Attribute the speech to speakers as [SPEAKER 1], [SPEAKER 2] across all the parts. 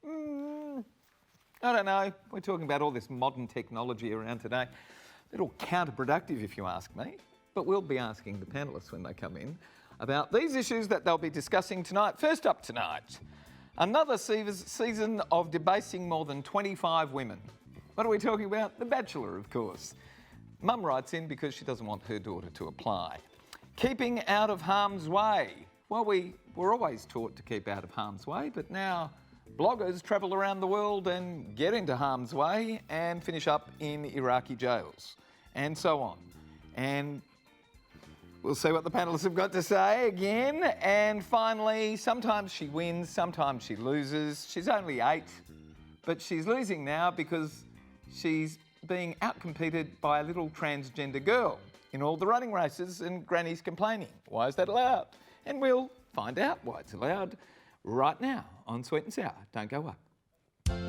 [SPEAKER 1] I don't know. We're talking about all this modern technology around today. A little counterproductive, if you ask me. But we'll be asking the panellists when they come in about these issues that they'll be discussing tonight. First up tonight, another season of debasing more than 25 women. What are we talking about? The Bachelor, of course. Mum writes in because she doesn't want her daughter to apply. Keeping out of harm's way. Well, we were always taught to keep out of harm's way, but now bloggers travel around the world and get into harm's way and finish up in Iraqi jails and so on. And we'll see what the panellists have got to say again. And finally, sometimes she wins, sometimes she loses. She's only 8, but she's losing now because she's being outcompeted by a little transgender girl in all the running races, and Granny's complaining. Why is that allowed? And we'll find out why it's allowed right now on Sweet and Sour. Don't go up.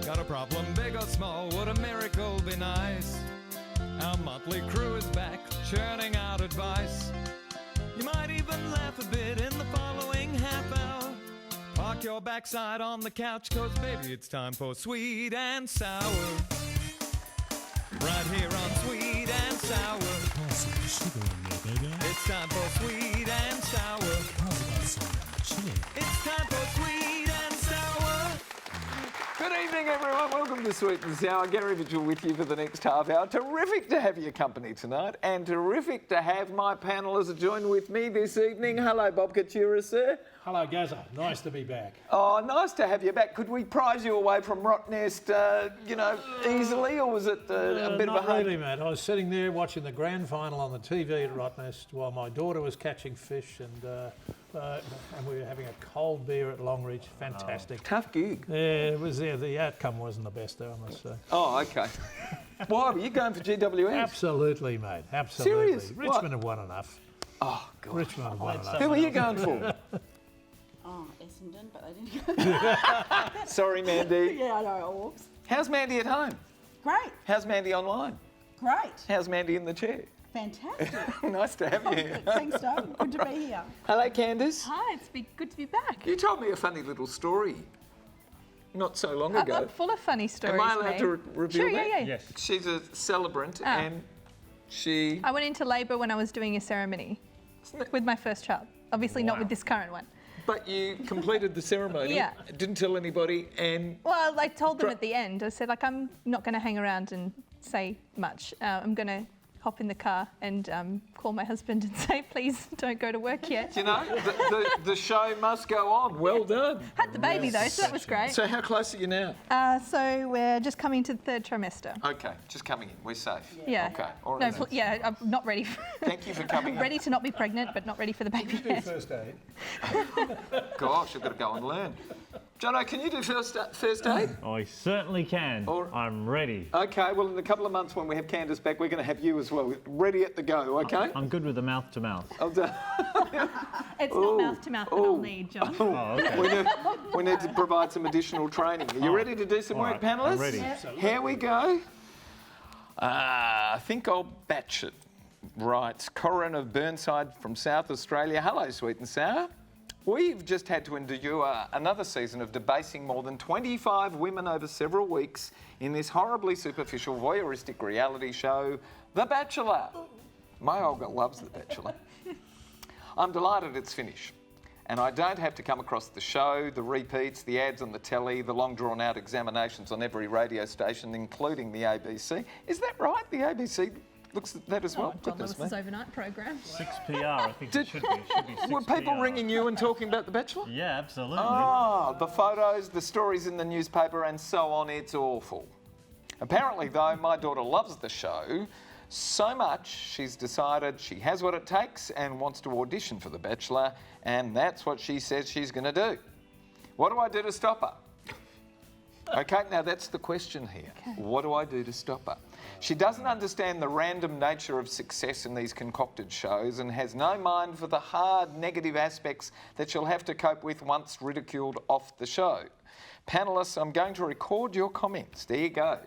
[SPEAKER 2] Got a problem, big or small, would a miracle be nice? Our monthly crew is back, churning out advice. You might even laugh a bit in the following half hour. Park your backside on the couch, 'cause baby, it's time for Sweet and Sour. Right here on Sweet and Sour. It's time for Sweet and Sour. It's time for Sweet and Sour.
[SPEAKER 1] Good evening, everyone. Welcome to Sweet and Sour. Gary Mitchell with you for the next half hour. Terrific to have your company tonight, and terrific to have my panellists join with me this evening. Hello, Bob KUCERA, sir.
[SPEAKER 3] Hello, Gazza. Nice to be back.
[SPEAKER 1] Oh, nice to have you back. Could we prize you away from Rottnest, easily, or was it a bit of a
[SPEAKER 3] Not really, mate. I was sitting there watching the grand final on the TV at Rottnest while my daughter was catching fish, and we were having a cold beer at Longreach. Fantastic.
[SPEAKER 1] Tough gig.
[SPEAKER 3] Yeah, it was. Yeah, the outcome wasn't the best, though, I must say.
[SPEAKER 1] Oh, okay. Why were you going for GWS?
[SPEAKER 3] Absolutely, mate. Absolutely.
[SPEAKER 1] Serious?
[SPEAKER 3] Richmond
[SPEAKER 1] What?
[SPEAKER 3] have won enough.
[SPEAKER 1] Oh, God.
[SPEAKER 3] Richmond have won enough.
[SPEAKER 1] Who were you going for?
[SPEAKER 4] Oh, Essendon, but I didn't go.
[SPEAKER 1] Sorry, Mandy.
[SPEAKER 4] Yeah, I know. Oops.
[SPEAKER 1] How's Mandy at home?
[SPEAKER 4] Great,
[SPEAKER 1] How's Mandy online?
[SPEAKER 4] great,
[SPEAKER 1] How's Mandy in the chair?
[SPEAKER 4] fantastic.
[SPEAKER 1] Nice to have you here.
[SPEAKER 4] Thanks, Doug. Good to be here.
[SPEAKER 1] Hello, Candice.
[SPEAKER 5] Hi, it's good to be back.
[SPEAKER 1] You told me a funny little story not so long ago.
[SPEAKER 5] I'm full of funny stories.
[SPEAKER 1] Am I allowed
[SPEAKER 5] mate.
[SPEAKER 1] to reveal
[SPEAKER 5] Sure,
[SPEAKER 1] that?
[SPEAKER 5] yeah.
[SPEAKER 6] Yes.
[SPEAKER 1] She's a celebrant
[SPEAKER 5] Ah.
[SPEAKER 1] and she...
[SPEAKER 5] I went into labour when I was doing a ceremony with my first child. Obviously not with this current one.
[SPEAKER 1] But you completed the ceremony,
[SPEAKER 5] Yeah.
[SPEAKER 1] didn't tell anybody, and...
[SPEAKER 5] Well, I told them at the end, I said, I'm not going to hang around and say much. I'm going to hop in the car and call my husband and say, please don't go to work yet.
[SPEAKER 1] You know, the show must go on. Well done.
[SPEAKER 5] Had the baby though, so that was great.
[SPEAKER 1] So how close are you now?
[SPEAKER 5] So we're just coming to the 3rd trimester.
[SPEAKER 1] Okay, just coming in. We're safe.
[SPEAKER 5] Yeah.
[SPEAKER 1] Okay, all
[SPEAKER 5] No,
[SPEAKER 1] right.
[SPEAKER 5] yeah, I'm not ready.
[SPEAKER 1] Thank you for coming
[SPEAKER 5] I'm
[SPEAKER 1] in.
[SPEAKER 5] ready to not be pregnant, but not ready for the baby
[SPEAKER 3] Do
[SPEAKER 5] yet.
[SPEAKER 3] first aid.
[SPEAKER 1] Gosh, I've got to go and learn. Jono, can you do first aid?
[SPEAKER 6] I certainly can.
[SPEAKER 1] Or-
[SPEAKER 6] I'm ready.
[SPEAKER 1] Okay, well, in a couple of months when we have Candice back, we're going to have you as well, ready at the go, okay?
[SPEAKER 6] I'm good with the mouth to mouth.
[SPEAKER 1] I'll do-
[SPEAKER 5] It's not mouth to mouth that I'll need, John.
[SPEAKER 6] Oh, okay.
[SPEAKER 1] we need to provide some additional training. Are you ready to do some
[SPEAKER 6] all
[SPEAKER 1] work,
[SPEAKER 6] right,
[SPEAKER 1] panellists?
[SPEAKER 6] I'm ready.
[SPEAKER 1] Here we go. I think I'll batch it. Right, Corin of Burnside from South Australia. Hello, Sweet and Sour. We've just had to endure another season of debasing more than 25 women over several weeks in this horribly superficial voyeuristic reality show, The Bachelor. My Olga loves The Bachelor. I'm delighted it's finished. And I don't have to come across the show, the repeats, the ads on the telly, the long drawn out examinations on every radio station, including the ABC. Is that right? The ABC looks at that as well?
[SPEAKER 5] John
[SPEAKER 1] Goodness
[SPEAKER 5] Lewis's
[SPEAKER 1] me.
[SPEAKER 5] overnight program.
[SPEAKER 6] 6 PR, I think it should be. It should be 6
[SPEAKER 1] Were people
[SPEAKER 6] PR.
[SPEAKER 1] ringing you and talking about The Bachelor?
[SPEAKER 6] Yeah, absolutely.
[SPEAKER 1] Oh, the photos, the stories in the newspaper and so on, it's awful. Apparently though, my daughter loves the show so much she's decided she has what it takes and wants to audition for The Bachelor, and that's what she says she's going to do. What do I do to stop her? Okay, now that's the question here. What do I do to stop her? She doesn't understand the random nature of success in these concocted shows and has no mind for the hard negative aspects that she'll have to cope with once ridiculed off the show. Panellists, I'm going to record your comments. There you go.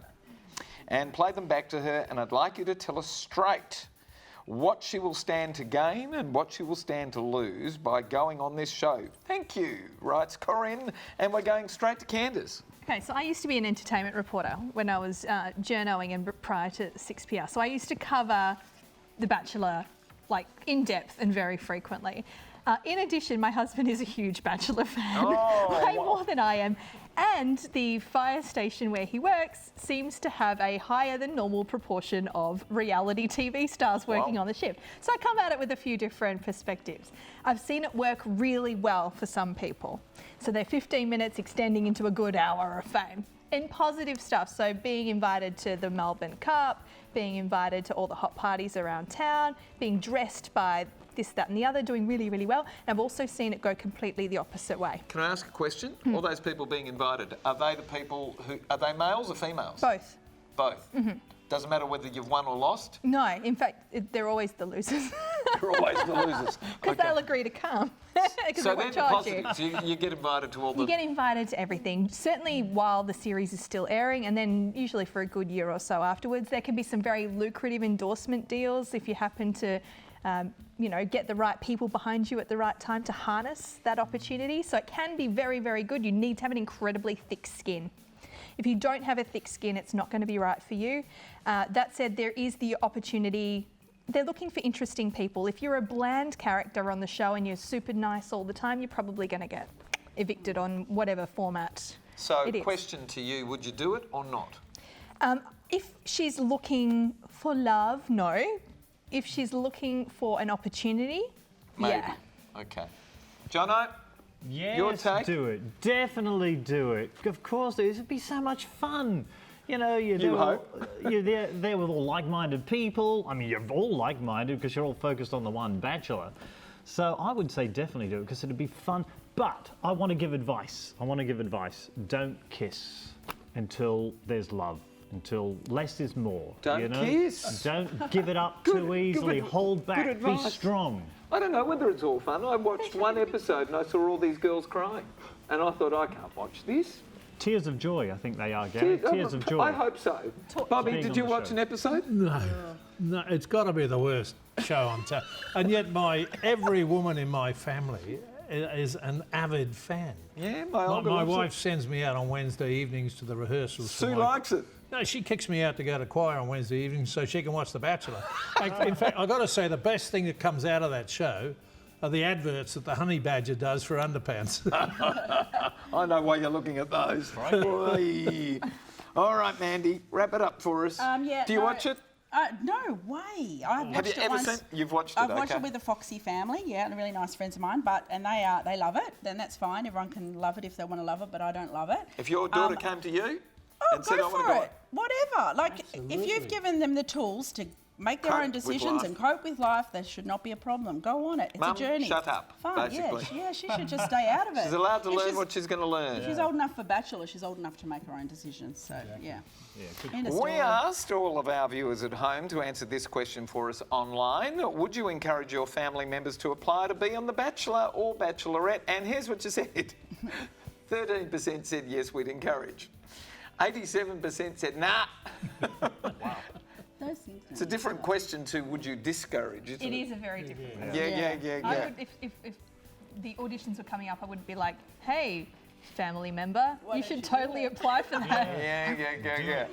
[SPEAKER 1] And play them back to her, and I'd like you to tell us straight what she will stand to gain and what she will stand to lose by going on this show. Thank you, writes Corinne. And we're going straight to Candice.
[SPEAKER 5] Okay, so I used to be an entertainment reporter when I was journoing and prior to 6PR. So I used to cover The Bachelor like in depth and very frequently. In addition, my husband is a huge Bachelor fan, way more than I am. And the fire station where he works seems to have a higher than normal proportion of reality TV stars working on the shift. So I come at it with a few different perspectives. I've seen it work really well for some people. So they're 15 minutes extending into a good hour of fame. And positive stuff, so being invited to the Melbourne Cup, being invited to all the hot parties around town, being dressed by this, that and the other, doing really, really well. And I've also seen it go completely the opposite way.
[SPEAKER 1] Can I ask a question? All those people being invited, are they the people who, are they males or females?
[SPEAKER 5] Both.
[SPEAKER 1] Both? Doesn't matter whether you've won or lost?
[SPEAKER 5] No, in fact, they're always the losers.
[SPEAKER 1] They're always the losers.
[SPEAKER 5] Because they'll agree to come.
[SPEAKER 1] So then the positives, you get invited to all the...
[SPEAKER 5] You get invited to everything, certainly while the series is still airing, and then usually for a good year or so afterwards. There can be some very lucrative endorsement deals if you happen to get the right people behind you at the right time to harness that opportunity. So it can be very, very good. You need to have an incredibly thick skin. If you don't have a thick skin, it's not going to be right for you. That said, there is the opportunity. They're looking for interesting people. If you're a bland character on the show and you're super nice all the time, you're probably going to get evicted on whatever format
[SPEAKER 1] So
[SPEAKER 5] it is.
[SPEAKER 1] question to you, would you do it or not?
[SPEAKER 5] If she's looking for love, no. If she's looking for an opportunity,
[SPEAKER 1] Maybe.
[SPEAKER 5] yeah.
[SPEAKER 1] Okay. Jono?
[SPEAKER 6] Yes,
[SPEAKER 1] Your take?
[SPEAKER 6] do it. Definitely do it. Of course, it would be so much fun. You know, you're there with all like-minded people. I mean, you're all like-minded because you're all focused on the one Bachelor. So I would say definitely do it because it'd be fun. But I want to give advice. Don't kiss until there's love. Until less is more.
[SPEAKER 1] Don't kiss.
[SPEAKER 6] Don't give it up too easily. Hold back. Be
[SPEAKER 1] advice.
[SPEAKER 6] strong.
[SPEAKER 1] I don't know whether it's all fun. I watched one episode and I saw all these girls crying. And I thought, I can't watch this.
[SPEAKER 6] Tears of joy, I think they are, Gary. Tears of joy.
[SPEAKER 1] I hope so. Bobby,
[SPEAKER 6] Being
[SPEAKER 1] did
[SPEAKER 6] on
[SPEAKER 1] you
[SPEAKER 6] the
[SPEAKER 1] watch
[SPEAKER 6] show.
[SPEAKER 1] an episode?
[SPEAKER 3] No, it's got to be the worst show on town. And yet every woman in my family is an avid fan.
[SPEAKER 1] Yeah, my older
[SPEAKER 3] My
[SPEAKER 1] loves
[SPEAKER 3] wife
[SPEAKER 1] it.
[SPEAKER 3] sends me out on Wednesday evenings to the rehearsals.
[SPEAKER 1] Sue likes it.
[SPEAKER 3] No, she kicks me out to go to choir on Wednesday evenings so she can watch The Bachelor. In fact, I've got to say the best thing that comes out of that show are the adverts that the Honey Badger does for underpants.
[SPEAKER 1] I know why you're looking at those. Boy. All right, Mandy, wrap it up for us. Do you watch it?
[SPEAKER 4] No way. I've
[SPEAKER 1] Have
[SPEAKER 4] watched
[SPEAKER 1] you
[SPEAKER 4] it
[SPEAKER 1] ever
[SPEAKER 4] once.
[SPEAKER 1] seen? You've watched it,
[SPEAKER 4] I've watched
[SPEAKER 1] okay.
[SPEAKER 4] it with the Foxy family, and really nice friends of mine. And they love it. Then that's fine. Everyone can love it if they want to love it, but I don't love it.
[SPEAKER 1] If your daughter came to you and said, I
[SPEAKER 4] Go
[SPEAKER 1] want to
[SPEAKER 4] for
[SPEAKER 1] go
[SPEAKER 4] it. Whatever. Like if you've given them the tools to make their
[SPEAKER 1] Cope
[SPEAKER 4] own
[SPEAKER 1] with
[SPEAKER 4] decisions
[SPEAKER 1] life.
[SPEAKER 4] and cope with life, there should not be a problem. Go on it. It's
[SPEAKER 1] Mum,
[SPEAKER 4] a journey.
[SPEAKER 1] shut up,
[SPEAKER 4] Fun.
[SPEAKER 1] basically.
[SPEAKER 4] Yeah, she should just stay out of it.
[SPEAKER 1] She's allowed to
[SPEAKER 4] If
[SPEAKER 1] learn
[SPEAKER 4] she's-
[SPEAKER 1] what she's going to learn.
[SPEAKER 4] If she's old enough for Bachelor, she's old enough to make her own decisions. So yeah. End of
[SPEAKER 1] We
[SPEAKER 4] story.
[SPEAKER 1] asked all of our viewers at home to answer this question for us online. Would you encourage your family members to apply to be on The Bachelor or Bachelorette? And here's what you said. 13% said yes, we'd encourage. 87% said nah.
[SPEAKER 4] Those things
[SPEAKER 1] It's a different question to would you discourage, isn't it?
[SPEAKER 5] It is a very different question.
[SPEAKER 1] Yeah.
[SPEAKER 5] I would, if the auditions were coming up, I would be like, hey, family member, you should totally apply for that.
[SPEAKER 1] Yeah.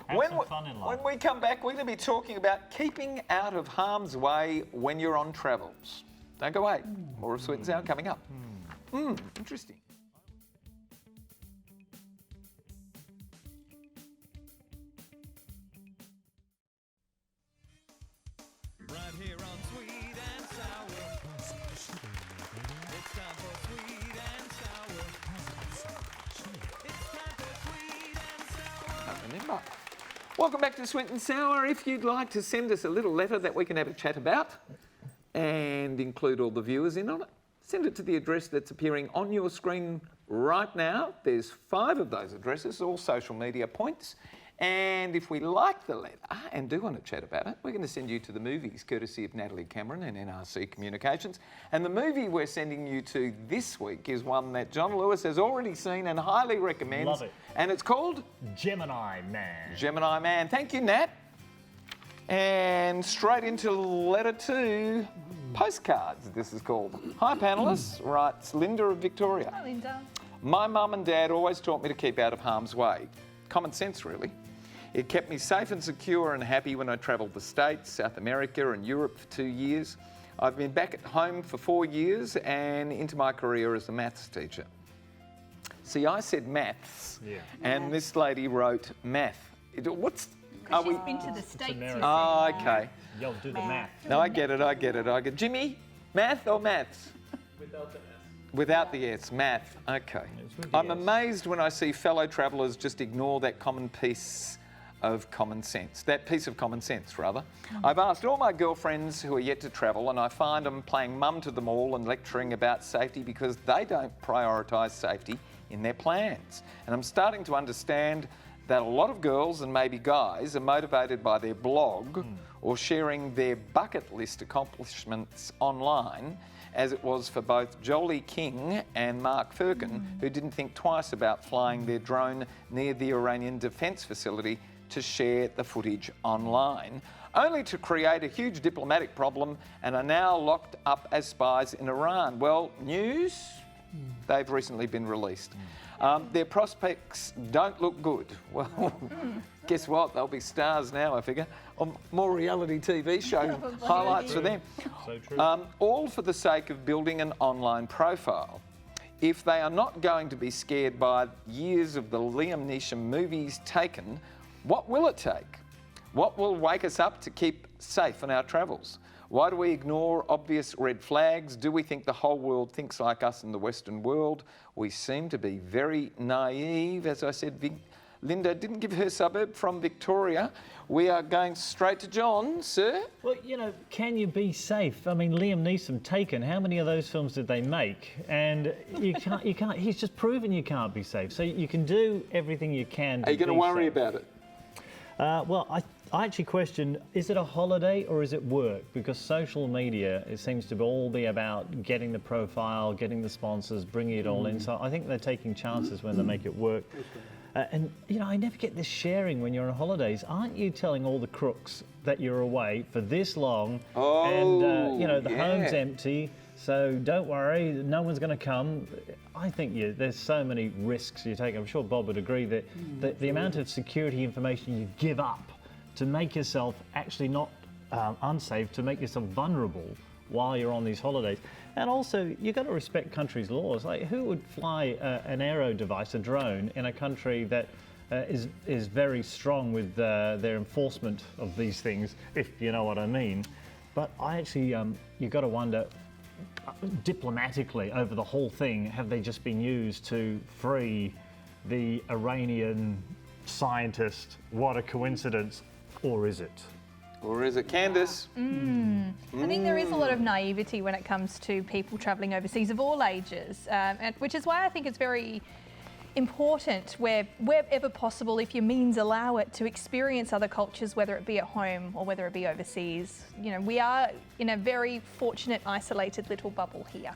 [SPEAKER 6] Have
[SPEAKER 1] When,
[SPEAKER 6] some fun in life.
[SPEAKER 1] when we come back, we're going to be talking about keeping out of harm's way when you're on travels. Don't go away. More of Sweet and Sour coming up. Interesting.
[SPEAKER 2] Right here on Sweet and Sour. It's time for Sweet and Sour. It's time for Sweet and Sour.
[SPEAKER 1] Remember. Welcome back to Sweet and Sour. If you'd like to send us a little letter that we can have a chat about and include all the viewers in on it, send it to the address that's appearing on your screen right now. There's 5 of those addresses, all social media points. And if we like the letter and do want to chat about it, we're going to send you to the movies, courtesy of Natalie Cameron and NRC Communications. And the movie we're sending you to this week is one that John Lewis has already seen and highly recommends.
[SPEAKER 6] Love it.
[SPEAKER 1] And it's called
[SPEAKER 6] Gemini Man.
[SPEAKER 1] Gemini Man. Thank you, Nat. And straight into letter 2, postcards, this is called. Hi, panellists, writes Linda of Victoria.
[SPEAKER 5] Hi, Linda.
[SPEAKER 1] My mum and dad always taught me to keep out of harm's way. Common sense, really. It kept me safe and secure and happy when I travelled the States, South America and Europe for 2 years. I've been back at home for 4 years and into my career as a maths teacher. See, I said maths, and this lady wrote math. What's... Are we...
[SPEAKER 5] She's been to the States.
[SPEAKER 6] America.
[SPEAKER 1] Oh, okay.
[SPEAKER 6] You'll do the math.
[SPEAKER 1] No, I get it. Jimmy, math or maths?
[SPEAKER 3] Without the S.
[SPEAKER 1] Without the S, math. Okay.
[SPEAKER 6] It's with the
[SPEAKER 1] I'm
[SPEAKER 6] S.
[SPEAKER 1] amazed when I see fellow travellers just ignore that piece of common sense, rather. I've asked all my girlfriends who are yet to travel, and I find them playing mum to them all and lecturing about safety because they don't prioritise safety in their plans. And I'm starting to understand that a lot of girls and maybe guys are motivated by their blog or sharing their bucket list accomplishments online, as it was for both Jolie King and Mark Firkin, who didn't think twice about flying their drone near the Iranian defence facility to share the footage online, only to create a huge diplomatic problem and are now locked up as spies in Iran. Well, news? They've recently been released. Their prospects don't look good. Well, guess what? They'll be stars now, I figure. More reality TV show highlights for them.
[SPEAKER 6] So true.
[SPEAKER 1] All for the sake of building an online profile. If they are not going to be scared by years of the Liam Neeson movies Taken, what will it take? What will wake us up to keep safe on our travels? Why do we ignore obvious red flags? Do we think the whole world thinks like us in the Western world? We seem to be very naive. As I said, Linda didn't give her suburb from Victoria. We are going straight to John, sir.
[SPEAKER 6] Well, can you be safe? I mean, Liam Neeson, Taken, how many of those films did they make? And you can't, he's just proven you can't be safe. So you can do everything you can to
[SPEAKER 1] Are you going to
[SPEAKER 6] be
[SPEAKER 1] worry
[SPEAKER 6] safe.
[SPEAKER 1] about it?
[SPEAKER 6] Well, I actually question, is it a holiday or is it work? Because social media, it seems to all be about getting the profile, getting the sponsors, bringing it all in. So I think they're taking chances when they make it work. And, I never get this sharing when you're on holidays. Aren't you telling all the crooks that you're away for this long?
[SPEAKER 1] Oh,
[SPEAKER 6] and, the home's empty, so don't worry, no one's going to come. I think there's so many risks you take. I'm sure Bob would agree that the amount of security information you give up to make yourself actually not unsafe, to make yourself vulnerable while you're on these holidays. And also, you've got to respect countries' laws. Like, who would fly an aero device, a drone, in a country that is very strong with their enforcement of these things, if you know what I mean? But I actually, you've got to wonder, diplomatically over the whole thing, have they just been used to free the Iranian scientist? What a coincidence, or is it?
[SPEAKER 1] Or is it Candice?
[SPEAKER 5] I think there is a lot of naivety when it comes to people travelling overseas of all ages, which is why I think it's very important wherever possible, if your means allow it, to experience other cultures, whether it be at home or whether it be overseas. We are in a very fortunate, isolated little bubble here,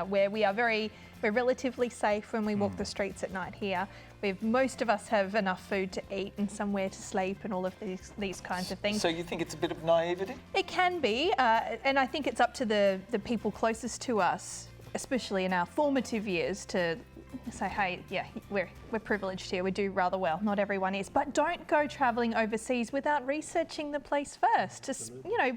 [SPEAKER 5] where we're relatively safe when we walk the streets at night here. Most of us have enough food to eat and somewhere to sleep and all of these kinds of things.
[SPEAKER 1] So you think it's a bit of naivety?
[SPEAKER 5] It can be, and I think it's up to the people closest to us, especially in our formative years, to say, hey, yeah, we're privileged here, we do rather well. Not everyone is, but don't go travelling overseas without researching the place first. Just,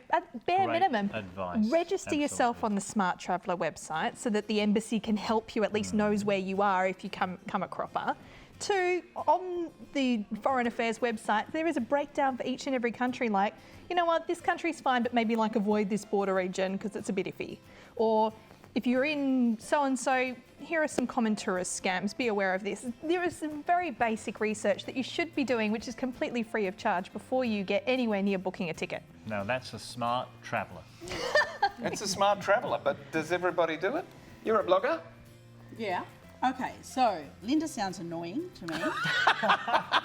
[SPEAKER 5] at bare
[SPEAKER 6] Great
[SPEAKER 5] minimum,
[SPEAKER 6] advice.
[SPEAKER 5] register yourself on the Smart Traveller website so that the embassy can help you, at least knows where you are if you come a cropper. 2, on the Foreign Affairs website, there is a breakdown for each and every country, like, you know what, this country's fine, but maybe avoid this border region because it's a bit iffy. Or if you're in so-and-so, here are some common tourist scams, be aware of this. There is some very basic research that you should be doing, which is completely free of charge, before you get anywhere near booking a ticket.
[SPEAKER 6] Now, that's a smart traveller.
[SPEAKER 1] It's a smart traveller, but does everybody do it? You're a blogger?
[SPEAKER 4] Yeah. Okay, so Linda sounds annoying to me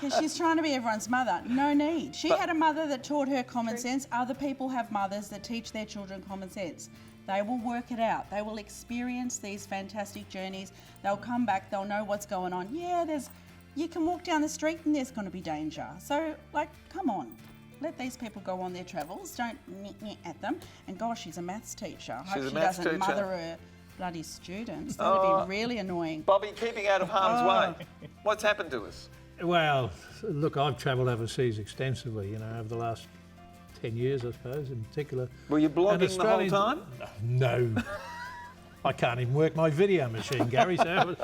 [SPEAKER 4] because she's trying to be everyone's mother. No need. She had a mother that taught her common sense. Other people have mothers that teach their children common sense. They will work it out. They will experience these fantastic journeys. They'll come back. They'll know what's going on. Yeah, you can walk down the street and there's going to be danger. So, come on. Let these people go on their travels. Don't nyeh at them. And gosh, she's a maths teacher. I
[SPEAKER 1] She's
[SPEAKER 4] hope
[SPEAKER 1] a
[SPEAKER 4] she
[SPEAKER 1] maths
[SPEAKER 4] doesn't
[SPEAKER 1] teacher.
[SPEAKER 4] mother her bloody students. That would be really annoying.
[SPEAKER 1] Bobby, keeping out of harm's way. What's happened to us?
[SPEAKER 3] Well, look, I've travelled overseas extensively, you know, over the last 10 years, I suppose, in particular.
[SPEAKER 1] Were you
[SPEAKER 3] And
[SPEAKER 1] blogging the whole
[SPEAKER 3] Australians-
[SPEAKER 1] time?
[SPEAKER 3] No. I can't even work my video machine, Gary. So,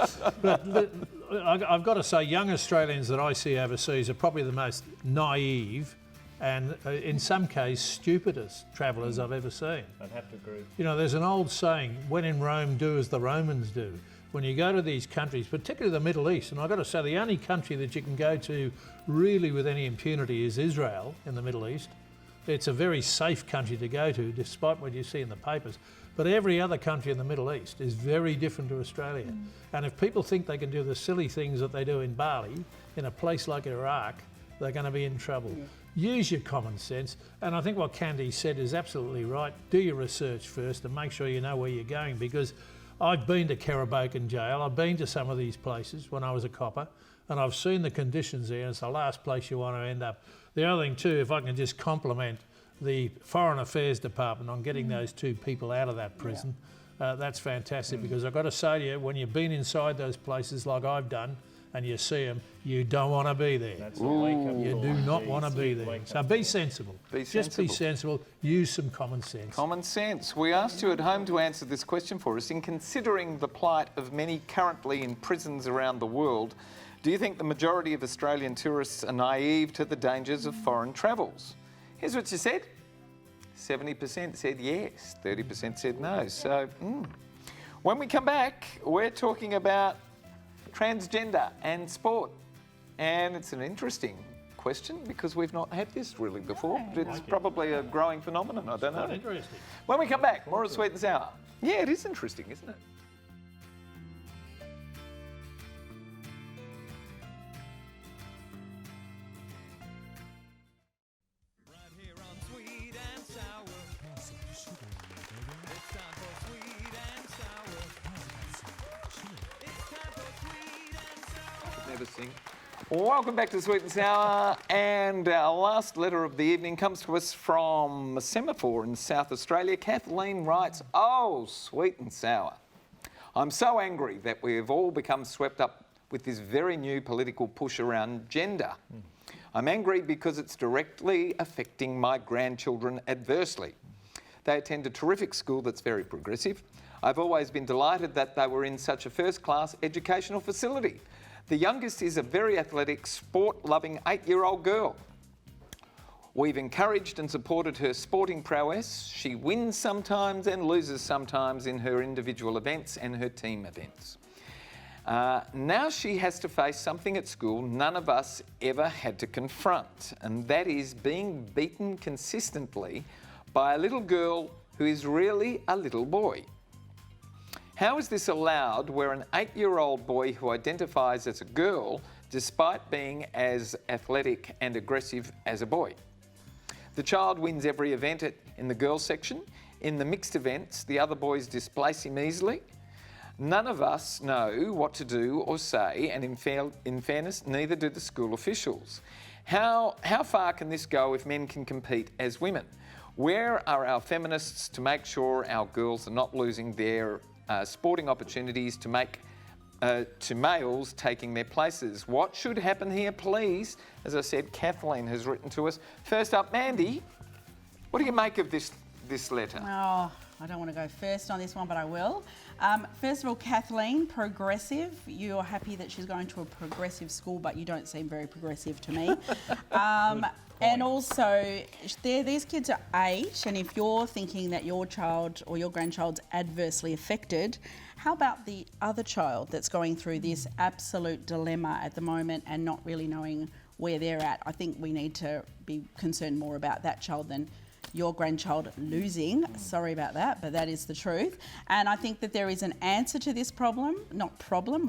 [SPEAKER 3] but I've got to say, young Australians that I see overseas are probably the most naive and, in some cases, stupidest travellers I've ever seen.
[SPEAKER 6] I'd have to agree.
[SPEAKER 3] You know, there's an old saying, when in Rome, do as the Romans do. When you go to these countries, particularly the Middle East, and I've got to say the only country that you can go to really with any impunity is Israel in the Middle East. It's a very safe country to go to, despite what you see in the papers. But every other country in the Middle East is very different to Australia. And if people think they can do the silly things that they do in Bali, in a place like Iraq, they're going to be in trouble. Use your common sense. And I think what Candice said is absolutely right. Do your research first and make sure you know where you're going, because I've been to Kerabokan Jail. I've been to some of these places when I was a copper, and I've seen the conditions there, and it's the last place you want to end up. The other thing too, if I can just compliment the Foreign Affairs Department on getting those two people out of that prison, that's fantastic, because I've got to say to you, when you've been inside those places like I've done, and you see them, you don't want to be there.
[SPEAKER 6] That's a wake-up
[SPEAKER 3] You
[SPEAKER 6] call.
[SPEAKER 3] do not
[SPEAKER 6] Jeez,
[SPEAKER 3] want to be there.
[SPEAKER 6] wake-up
[SPEAKER 3] So be sensible.
[SPEAKER 1] Be
[SPEAKER 3] Just be
[SPEAKER 1] sensible.
[SPEAKER 3] sensible. Use some common sense.
[SPEAKER 1] Common sense. We asked you at home to answer this question for us. In considering the plight of many currently in prisons around the world, do you think the majority of Australian tourists are naive to the dangers of foreign travels? Here's what you said. 70% said yes, 30% said no. So, when we come back, we're talking about transgender and sport. And it's an interesting question because we've not had this really before. It's probably a growing phenomenon, I don't know.
[SPEAKER 3] Quite interesting.
[SPEAKER 1] When we come back, more of Sweet and Sour. Yeah, it is interesting, isn't it?
[SPEAKER 2] Right here on Sweet and Sour. It's time for Sweet and Sour. It's time for Sweet and Sour.
[SPEAKER 1] Never sing. Welcome back to Sweet and Sour, and our last letter of the evening comes to us from Semaphore in South Australia. Kathleen writes, "Oh, Sweet and Sour. I'm so angry that we have all become swept up with this very new political push around gender. I'm angry because it's directly affecting my grandchildren adversely. They attend a terrific school that's very progressive. I've always been delighted that they were in such a first-class educational facility. The youngest is a very athletic, sport-loving 8-year-old girl. We've encouraged and supported her sporting prowess. She wins sometimes and loses sometimes in her individual events and her team events. Now she has to face something at school none of us ever had to confront, and that is being beaten consistently by a little girl who is really a little boy. How is this allowed where an 8-year-old boy who identifies as a girl, despite being as athletic and aggressive as a boy? The child wins every event in the girls section. In the mixed events, the other boys displace him easily. None of us know what to do or say, and in fairness, neither do the school officials. How far can this go if men can compete as women? Where are our feminists to make sure our girls are not losing their sporting opportunities to males taking their places? What should happen here, please? As I said, Kathleen has written to us. First up, Mandy, what do you make of this letter?
[SPEAKER 4] Oh, I don't want to go first on this one, but I will. First of all, Kathleen, progressive. You're happy that she's going to a progressive school, but you don't seem very progressive to me. And also, these kids are 8, and if you're thinking that your child or your grandchild's adversely affected, how about the other child that's going through this absolute dilemma at the moment and not really knowing where they're at? I think we need to be concerned more about that child than your grandchild losing. Sorry about that, but that is the truth. And I think that there is an answer to this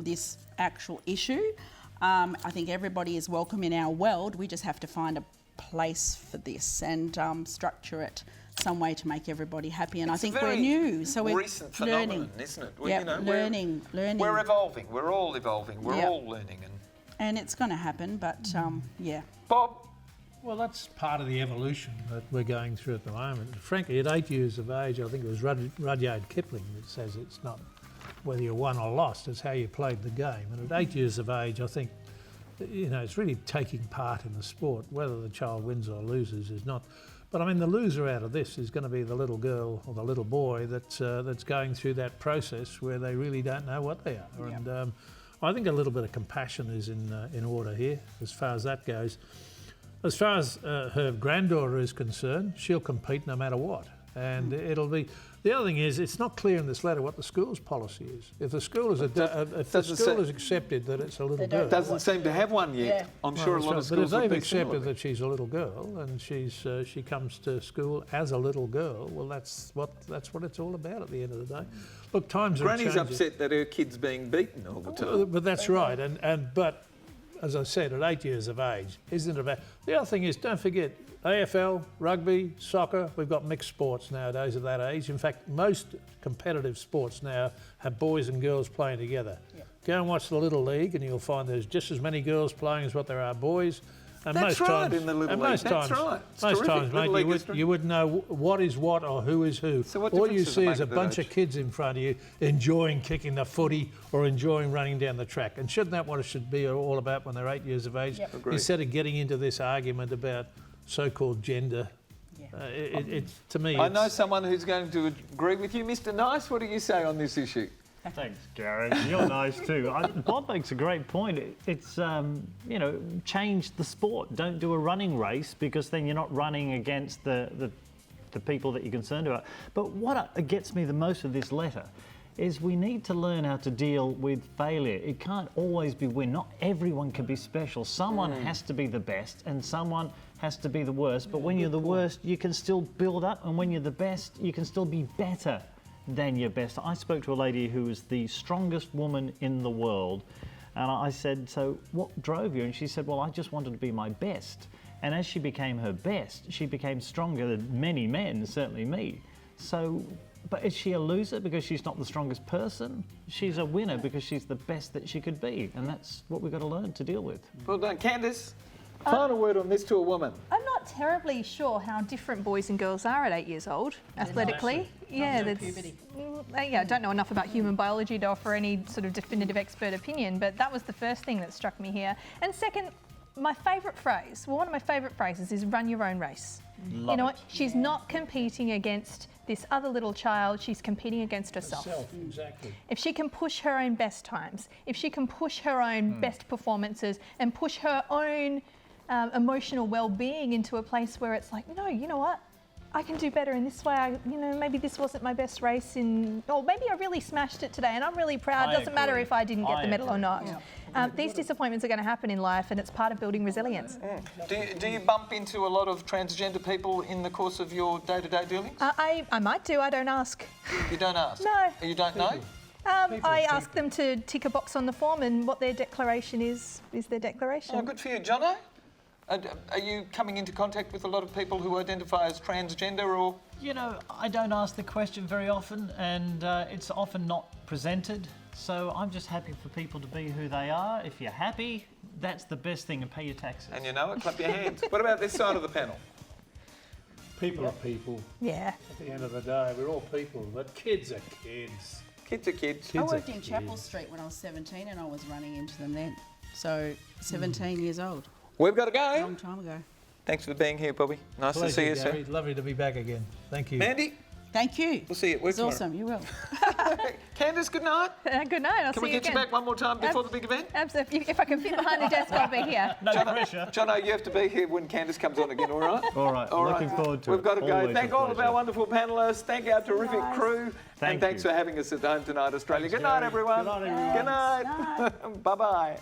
[SPEAKER 4] this actual issue. I think everybody is welcome in our world. We just have to find a place for this and structure it some way to make everybody happy. And
[SPEAKER 1] It's
[SPEAKER 4] I think
[SPEAKER 1] a very
[SPEAKER 4] we're new, so we're
[SPEAKER 1] recent phenomenon,
[SPEAKER 4] learning.
[SPEAKER 1] isn't it?
[SPEAKER 4] Yeah, learning.
[SPEAKER 1] We're evolving. We're all evolving. We're
[SPEAKER 4] Yeah.
[SPEAKER 1] all learning.
[SPEAKER 4] And it's going to happen, but yeah.
[SPEAKER 1] Bob,
[SPEAKER 3] Well, that's part of the evolution that we're going through at the moment. Frankly, at 8 years of age, I think it was Rudyard Kipling that says it's not whether you won or lost, it's how you played the game. And at 8 years of age, I think, you know, it's really taking part in the sport. Whether the child wins or loses is not. But I mean, the loser out of this is going to be the little girl or the little boy that's going through that process where they really don't know what they are. Yep. And I think a little bit of compassion is in order here as far as that goes. As far as her granddaughter is concerned, she'll compete no matter what. And it'll be... The other thing is, it's not clear in this letter what the school's policy is. If the school is has accepted that it's a little girl...
[SPEAKER 1] It doesn't seem to have one yet. I'm sure a lot of schools
[SPEAKER 3] But if they've accepted that she's a little girl and she comes to school as a little girl, well, that's what it's all about at the end of the day. Look, times are changing.
[SPEAKER 1] Granny's upset that her kid's being beaten all the time.
[SPEAKER 3] But that's right. But, as I said, at 8 years of age, isn't it about... The other thing is, don't forget, AFL, rugby, soccer, we've got mixed sports nowadays at that age. In fact, most competitive sports now have boys and girls playing together. Yep. Go and watch the Little League and you'll find there's just as many girls playing as what there are boys. And
[SPEAKER 1] that's
[SPEAKER 3] most
[SPEAKER 1] right,
[SPEAKER 3] times,
[SPEAKER 1] in the Little League. That's right. It's
[SPEAKER 3] most
[SPEAKER 1] terrific.
[SPEAKER 3] times, mate, you would know what is what or who is who.
[SPEAKER 1] So what
[SPEAKER 3] all you see is a
[SPEAKER 1] at that
[SPEAKER 3] bunch
[SPEAKER 1] age?
[SPEAKER 3] of kids in front of you enjoying kicking the footy or enjoying running down the track. And shouldn't that what it should be all about when they're 8 years of age?
[SPEAKER 4] Yep.
[SPEAKER 3] Instead of getting into this argument about so-called gender. To me,
[SPEAKER 1] I know someone who's going to agree with you. Mr. Nice, what do you say on this issue?
[SPEAKER 6] Thanks, Gary. You're nice too. Bob makes a great point. It's, you know, change the sport. Don't do a running race because then you're not running against the people that you're concerned about. But what gets me the most of this letter is we need to learn how to deal with failure. It can't always be win. Not everyone can be special. Someone has to be the best and someone has to be the worst. But when you're the worst, you can still build up. And when you're the best, you can still be better than your best. I spoke to a lady who was the strongest woman in the world. And I said, so what drove you? And she said, well, I just wanted to be my best. And as she became her best, she became stronger than many men, certainly me. So, but is she a loser because she's not the strongest person? She's a winner because she's the best that she could be. And that's what we've got to learn to deal with.
[SPEAKER 1] Well done. Candice, final word on this to a woman.
[SPEAKER 5] I'm not terribly sure how different boys and girls are at 8 years old, athletically. Yeah, I don't know enough about human biology to offer any sort of definitive expert opinion, but that was the first thing that struck me here. And second, my favourite phrase, well, one of my favourite phrases is run your own race. You know what? She's not competing against this other little child, she's competing against herself.
[SPEAKER 3] Exactly.
[SPEAKER 5] If she can push her own best times, if she can push her own best performances and push her own emotional well-being into a place where it's like, no, you know what? I can do better in this way. Maybe this wasn't my best race or maybe I really smashed it today and I'm really proud. Doesn't matter if I didn't get the medal or not. Yeah. These disappointments are going to happen in life and it's part of building resilience.
[SPEAKER 1] Do you bump into a lot of transgender people in the course of your day-to-day dealings?
[SPEAKER 5] I might do, I don't ask.
[SPEAKER 1] You don't ask?
[SPEAKER 5] No.
[SPEAKER 1] You don't know?
[SPEAKER 5] I ask them to tick a box on the form and what their declaration is their declaration.
[SPEAKER 1] Oh, good for you. Jono? Are you coming into contact with a lot of people who identify as transgender or...?
[SPEAKER 6] You know, I don't ask the question very often and it's often not presented. So I'm just happy for people to be who they are. If you're happy, that's the best thing, and pay your taxes.
[SPEAKER 1] And you know it, clap your hands. What about this side of the panel?
[SPEAKER 3] People are people.
[SPEAKER 5] Yeah.
[SPEAKER 3] At the end of the day, we're all people, but kids are kids.
[SPEAKER 1] Kids are kids.
[SPEAKER 4] I worked in Chapel Street when I was 17 and I was running into them then. So 17 years old.
[SPEAKER 1] We've got to
[SPEAKER 4] A
[SPEAKER 1] go.
[SPEAKER 4] long time ago.
[SPEAKER 1] Thanks for being here, Bobby. Nice to see you,
[SPEAKER 3] Gary.
[SPEAKER 1] sir.
[SPEAKER 3] Lovely to be back again. Thank you.
[SPEAKER 1] Mandy,
[SPEAKER 4] Thank you.
[SPEAKER 1] we'll see you at work
[SPEAKER 4] It's
[SPEAKER 1] tomorrow.
[SPEAKER 4] awesome, you will.
[SPEAKER 1] Candice, good night.
[SPEAKER 5] Good night, I'll
[SPEAKER 1] Can
[SPEAKER 5] see
[SPEAKER 1] we
[SPEAKER 5] you
[SPEAKER 1] get you
[SPEAKER 5] again.
[SPEAKER 1] back one more time before the big event?
[SPEAKER 5] Absolutely. If I can fit behind the desk, I'll be here.
[SPEAKER 6] No pressure.
[SPEAKER 1] Jono, you have to be here when Candice comes on again, all right?
[SPEAKER 6] All right, looking forward to it.
[SPEAKER 1] We've got to go.
[SPEAKER 6] Always
[SPEAKER 1] Thank
[SPEAKER 6] a
[SPEAKER 1] all of our
[SPEAKER 6] pleasure.
[SPEAKER 1] wonderful panellists. Thank our terrific crew.
[SPEAKER 6] Thank
[SPEAKER 1] and thanks
[SPEAKER 6] you.
[SPEAKER 1] for having us at home tonight, Australia. Good night,
[SPEAKER 3] Gary.
[SPEAKER 1] everyone.
[SPEAKER 3] Good night, everyone.
[SPEAKER 1] Good night. Bye-bye.